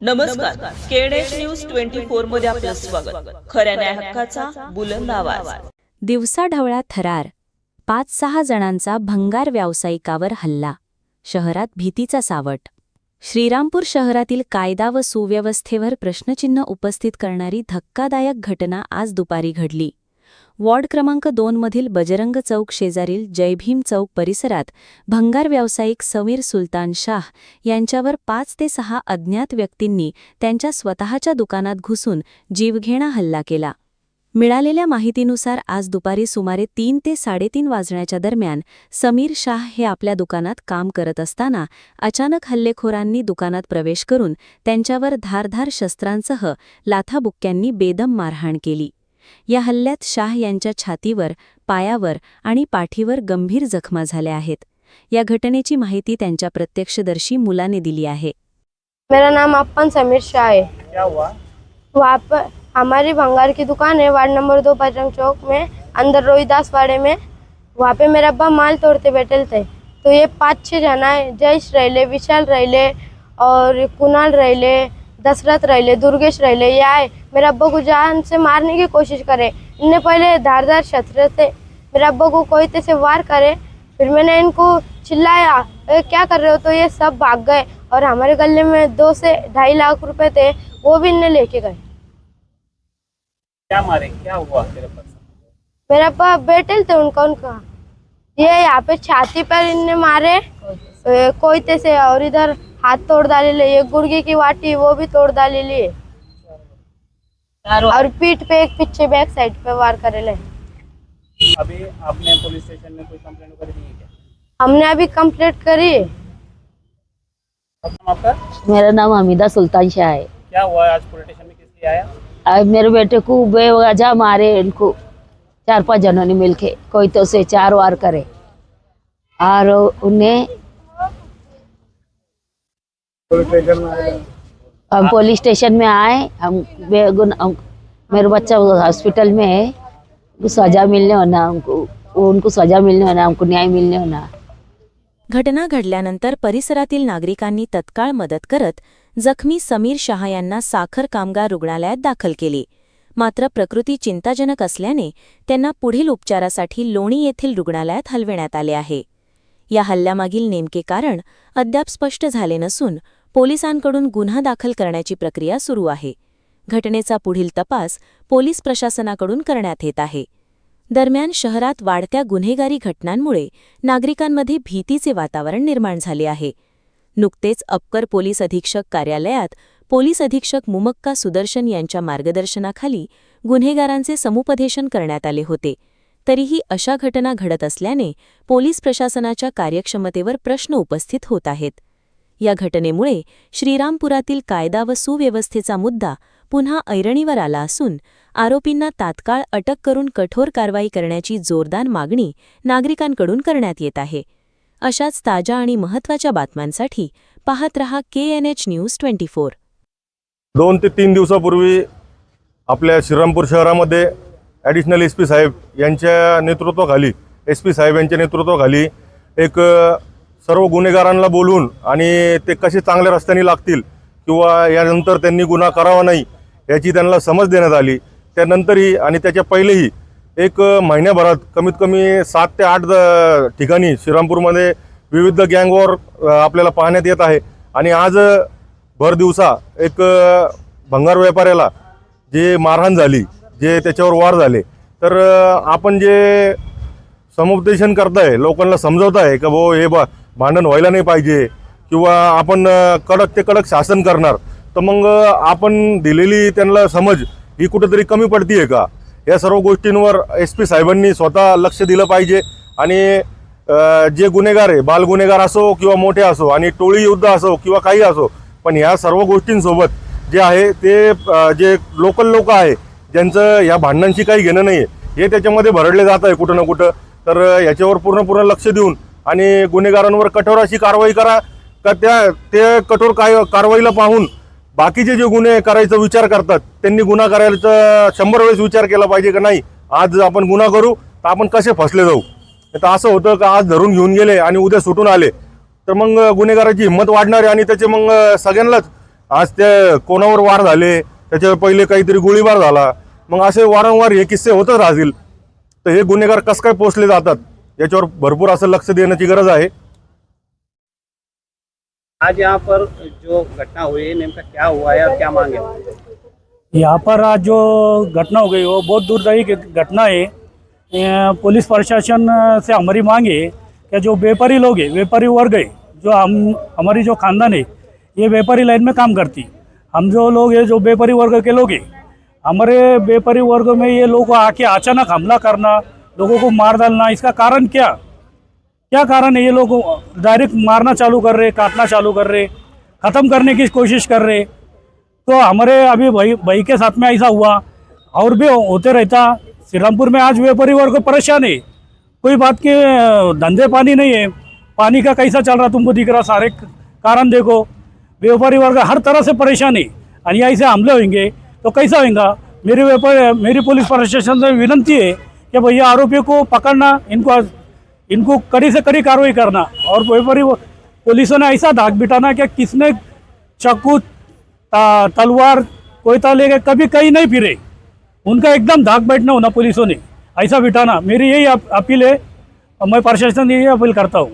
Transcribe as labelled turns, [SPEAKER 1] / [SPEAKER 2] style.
[SPEAKER 1] नमस्कार, केडेश न्यूज 24 मध्ये आपलं स्वागत. खऱ्या न्याय हक्काचा बुलंद आवाज.
[SPEAKER 2] दिवसाढवळा थरार. 5-6 जणांचा भंगार व्यावसायिकावर हल्ला. शहरात भीतीचा सावट. श्रीरामपूर शहरातील कायदा व सुव्यवस्थेवर प्रश्नचिन्ह उपस्थित करणारी धक्कादायक घटना आज दुपारी घडली. वॉर्ड क्रमांक 2 मधील बजरंग चौक शेजारील जयभीम चौक परिसरात भंगार व्यावसायिक समीर सुलतान शाह यांच्यावर 5 ते 6 अज्ञात व्यक्तींनी त्यांच्या स्वतःच्या दुकानात घुसून जीवघेणा हल्ला केला. मिळालेल्या माहितीनुसार आज दुपारी सुमारे 3 ते 3:30 वाजण्याच्या दरम्यान समीर शाह हे आपल्या दुकानात काम करत असताना अचानक हल्लेखोरांनी दुकानात प्रवेश करून त्यांच्यावर धारधार शस्त्रांसह लाथाबुक्क्यांनी बेदम मारहाण केली. या हल्ल्यात शाह यांच्या छातीवर, पायावर आणि पाठीवर गंभीर जखमा झाल्या आहेत. या घटनेची माहिती त्यांच्या प्रत्यक्षदर्शी मुलाने दिली आहे.
[SPEAKER 3] मेरा नाम अपन समीर शाह है।
[SPEAKER 4] क्या हुआ?
[SPEAKER 3] वहाँ पर हमारी भंगार की दुकान है, वार्ड नंबर 2 बजरंग चौक में, अंदर रोहिदास वाड़े में। वहाँ पे मेरा अब्बा माल तोड़ते बैठे थे, तो ये 5-6 जन आए। जयेश रैले, विशाल रैले और कुणाल रैले, दशरथ रैले, दुर्गेश रैले, ये आए। मेरे अब्बा को जान से मारने की कोशिश करे। इनने पहले धारदार शस्त्र से मेरे अब्बा को कोयते से वार करे। फिर मैंने इनको चिल्लाया, क्या कर रहे हो? तो ये सब भाग गए और हमारे गले में 2 से 2.5 लाख रुपए थे, वो भी इनने लेके गए।
[SPEAKER 4] क्या मारे? क्या हुआ तेरे पास?
[SPEAKER 3] मेरे अब्बा बैठे थे, उनका ये यहाँ पे छाती पर इनने मारे कोयते से, और इधर हाथ तोड़ डाले, ये गुर्गे की वाटी वो भी तोड़ डाली, और पीठ पे एक पीछे बैक साइड पे वार करेले।
[SPEAKER 4] अभी आपने पुलिस स्टेशन में कोई कंप्लेंट कर दी है क्या?
[SPEAKER 3] हमने अभी कंप्लेंट करी है।
[SPEAKER 4] अब नाम आपका?
[SPEAKER 5] मेरा नाम हमीदा सुल्तान शाह है।
[SPEAKER 4] क्या हुआ आज पुलिस स्टेशन में, किस लिए आया?
[SPEAKER 5] अब मेरे बेटे को बेवजह मारे, इनको 4-5 जनों ने मिलके कोई तो से 4 वार करे, और उन्हें हम पुलिस स्टेशन में आए। हम मेरे बच्चा हॉस्पिटल में है, उनको सजा मिलने होना, उनको सजा मिलने होना, हमको न्याय मिलने होना।
[SPEAKER 2] घटना घडल्यानंतर परिसरातील नागरिकांनी तत्काळ मदत करत जखमी समीर शाह यांना साखर कामगार रुग्णालयात दाखल केले. मात्र प्रकृती चिंताजनक असल्याने त्यांना पुढील उपचारासाठी लोणी येथील रुग्णालयात हलविण्यात आले आहे. या हल्ल्यामागील नेमके कारण अद्याप स्पष्ट झाले नसून पोलिसांकडून गुन्हा दाखल करण्याची प्रक्रिया सुरू आहे. घटनेचा पुढील तपास पोलीस प्रशासनाकडून करण्यात येत आहे. दरम्यान शहरात वाढत्या गुन्हेगारी घटनांमुळे नागरिकांमध्ये भीतीचे वातावरण निर्माण झाले आहे. नुकतेच अपकर पोलीस अधीक्षक कार्यालयात पोलीस अधीक्षक मुमक्का सुदर्शन यांच्या मार्गदर्शनाखाली गुन्हेगारांचे समुपदेशन करण्यात आले होते. तरीही अशा घटना घडत असल्याने पोलीस प्रशासनाच्या कार्यक्षमतेवर प्रश्न उपस्थित होत आहेत. या घटनेमुळे श्रीरामपुरातील कायदा व सुव्यवस्थेचा मुद्दा पुन्हा ऐरणीवर आला असून आरोपींना तात्काळ अटक करून कठोर कारवाई करण्याची जोरदार मागणी नागरिकांकडून करण्यात येत आहे. अशाच ताज्या आणि महत्त्वाच्या बातम्यांसाठी पाहत रहा KNH न्यूज 24.
[SPEAKER 6] 2 ते 3 दिवसापूर्वी आपल्या श्रीरामपूर शहरामध्ये ॲडिशनल SP साहेब यांच्या नेतृत्वाखाली, SP साहेब यांच्या नेतृत्वाखाली एक सर्व गुन्हेगारांना बोलवून आणि ते कसे चांगल्या रस्त्याने लागतील किंवा यानंतर त्यांनी गुन्हा करावा नाही याची त्यांना समज देण्यात आली. त्यानंतरही आणि त्याच्या पहिलेही एक महिन्याभरात कमीत कमी 7 ते 8 ठिकाणी श्रीरामपूरमध्ये विविध गँगवॉर आपल्याला पाहण्यात येत आहे. आणि आज भर दिवसा एक भंगार व्यापाऱ्याला जे मारहाण झाली, जे त्याच्यावर वार झाले, तर आपण जे समुपदेशन करताय, लोकांना समजवताय का भाऊ हे भांडण व्हायला नाही पाहिजे किंवा आपण कडक ते कडक शासन करणार, तर मग आपण दिलेली त्यांना समज ही कुठेतरी कमी पडतीये का? या सर्व गोष्टींवर SP साहेबांनी स्वतः लक्ष दिलं पाहिजे. आणि जे गुन्हेगार आहे, बाल गुन्हेगार असो किंवा मोठे असो, आणि टोळी युद्ध असो किंवा काही असो, पण ह्या सर्व गोष्टींसोबत जे आहे ते जे लोकल लोक आहे ज्यांचं या भांडणांशी काही घेणं नाही आहे, हे त्याच्यामध्ये भरडले जात आहे कुठं ना कुठं. तर याच्यावर पूर्ण लक्ष देऊन आणि गुन्हेगारांवर कठोर अशी कारवाई करा का ते कठोर कारवाईला पाहून बाकीचे जे गुन्हे करायचा विचार करतात त्यांनी गुन्हा करायचा 100 वेळेस विचार केला पाहिजे का नाही, आज आपण गुन्हा करू तर आपण कसे फसले जाऊ. तर असं होतं का आज धरून घेऊन गेले आणि उद्या सुटून आले तर मग गुन्हेगाराची हिंमत वाढणार आहे आणि त्याचे मग सगळ्यांनाच आज त्या कोणावर वार झाले, त्याच्या पहिले काहीतरी गोळीबार झाला, मग असे वारंवार हे किस्से होतच राहतील. तर हे गुन्हेगार कसं काय पोचले जातात याच्यावर भरपूर असं लक्ष देण्याची गरज आहे.
[SPEAKER 4] आज यहाँ पर जो घटना हुई है नेमका क्या हुआ है और क्या मांगे?
[SPEAKER 7] यहाँ पर आज जो घटना हो गई वो बहुत दुर्दैवी की घटना है। पुलिस प्रशासन से हमारी मांग है कि जो व्यापारी लोग हैं, व्यापारी वर्ग है, जो हमारी जो खानदान है ये व्यापारी लाइन में काम करती, हम जो लोग हैं जो व्यापारी वर्ग के लोग हैं, हमारे व्यापारी वर्ग में ये लोग आके अचानक हमला करना, लोगों को मार डालना, इसका कारण क्या कारण है? ये लोग डायरेक्ट मारना चालू कर रहे, काटना चालू कर रहे, ख़त्म करने की कोशिश कर रहे। तो हमारे अभी भाई के साथ में ऐसा हुआ और भी होते रहता। श्रीरामपुर में आज व्यापारी वर्ग परेशान है, कोई बात के धंधे पानी नहीं है, पानी का कैसा चल रहा तुमको दिख रहा, सारे कारण देखो, व्यापारी वर्ग हर तरह से परेशान है। और ऐसे हमले होंगे तो कैसा होगा? मेरी पुलिस प्रशासन से विनती है कि भैया आरोपियों को पकड़ना, इनको कड़ी से कड़ी कार्रवाई करना, और व्यापारी पुलिसों ने ऐसा धाक बिठाना कि किसने चाकू तलवार कोयता लेके कभी कहीं नहीं फिरे, उनका एकदम धाक बैठना होना पुलिसों ने ऐसा बिठाना। मेरी यही अपील है, मैं प्रशासन से यही अपील करता हूँ।